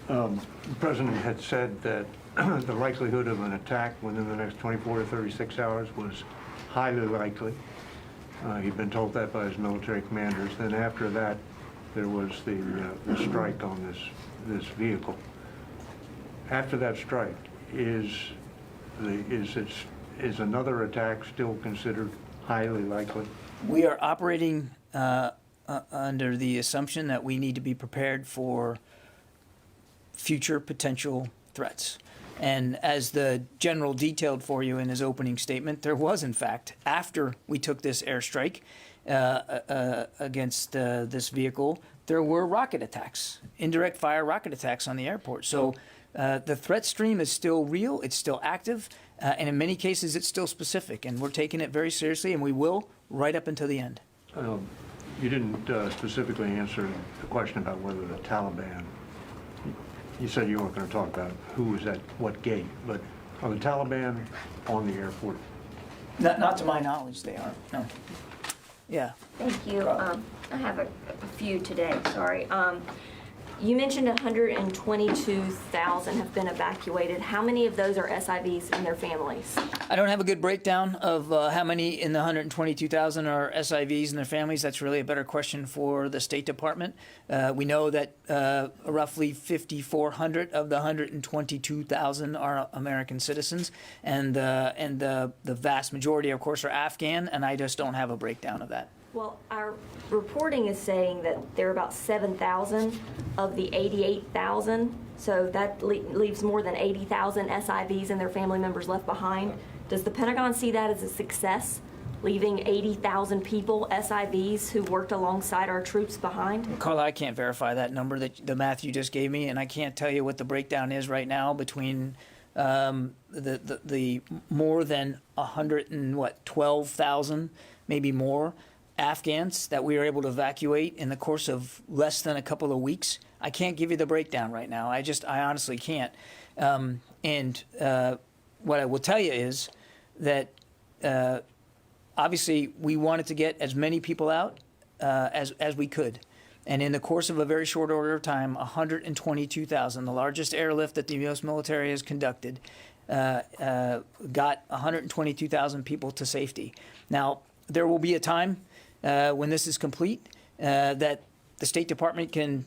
The President had said that the likelihood of an attack within the next 24 to 36 hours was highly likely. He'd been told that by his military commanders. Then after that, there was the strike on this vehicle. After that strike, is another attack still considered highly likely? We are operating under the assumption that we need to be prepared for future potential threats. And as the general detailed for you in his opening statement, there was, in fact, after we took this airstrike against this vehicle, there were rocket attacks, indirect fire rocket attacks on the airport. So the threat stream is still real, it's still active, and in many cases it's still specific. And we're taking it very seriously, and we will right up until the end. You didn't specifically answer the question about whether the Taliban, you said you weren't going to talk about who was at what gate, but are the Taliban on the airport? Not to my knowledge, they aren't, no. Yeah. Thank you. I have a few today, sorry. You mentioned 122,000 have been evacuated. How many of those are SIVs and their families? I don't have a good breakdown of how many in the 122,000 are SIVs and their families. That's really a better question for the State Department. We know that roughly 5,400 of the 122,000 are American citizens, and the vast majority, of course, are Afghan, and I just don't have a breakdown of that. Well, our reporting is saying that there are about 7,000 of the 88,000, so that leaves more than 80,000 SIVs and their family members left behind. Does the Pentagon see that as a success, leaving 80,000 people, SIVs, who worked alongside our troops behind? Carla, I can't verify that number, the math you just gave me, and I can't tell you what the breakdown is right now between the more than 112,000, maybe more, Afghans that we were able to evacuate in the course of less than a couple of weeks. I can't give you the breakdown right now. I honestly can't. What I will tell you is that obviously we wanted to get as many people out as we could. And in the course of a very short order of time, 122,000, the largest airlift that the U.S. military has conducted, got 122,000 people to safety. Now, there will be a time when this is complete, that the State Department can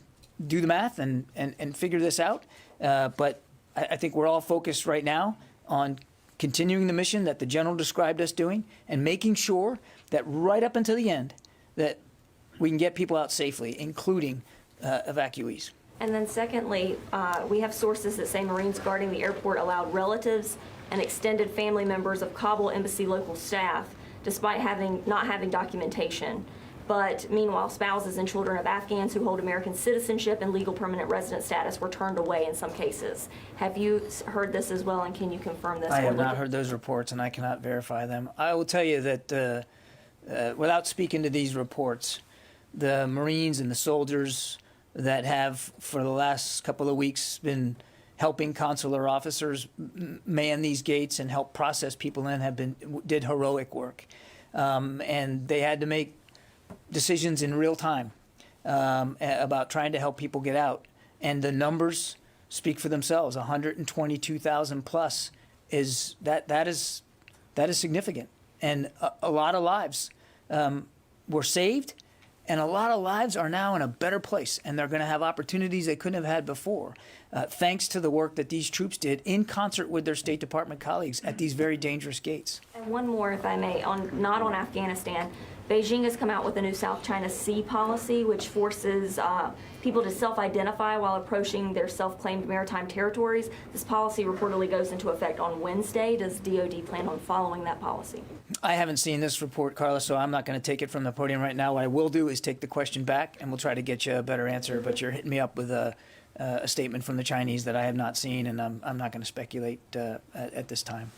do the math and figure this out. But I think we're all focused right now on continuing the mission that the General described us doing and making sure that right up until the end that we can get people out safely, including evacuees. And then secondly, we have sources that say Marines guarding the airport allowed relatives and extended family members of Kabul embassy local staff despite not having documentation. But meanwhile, spouses and children of Afghans who hold American citizenship and legal permanent resident status were turned away in some cases. Have you heard this as well, and can you confirm this? I have not heard those reports, and I cannot verify them. I will tell you that without speaking to these reports, the Marines and the soldiers that have, for the last couple of weeks, been helping consular officers man these gates and help process people in did heroic work. And they had to make decisions in real time about trying to help people get out. And the numbers speak for themselves. 122,000 plus is significant. And a lot of lives were saved, and a lot of lives are now in a better place, and they're going to have opportunities they couldn't have had before, thanks to the work that these troops did in concert with their State Department colleagues at these very dangerous gates. And one more, if I may, not on Afghanistan. Beijing has come out with a new South China Sea Policy, which forces people to self-identify while approaching their self-claimed maritime territories. This policy reportedly goes into effect on Wednesday. Does DoD plan on following that policy? I haven't seen this report, Carla, so I'm not going to take it from the podium right now. What I will do is take the question back, and we'll try to get you a better answer. But you're hitting me up with a statement from the Chinese that I have not seen, and I'm not going to speculate at this time.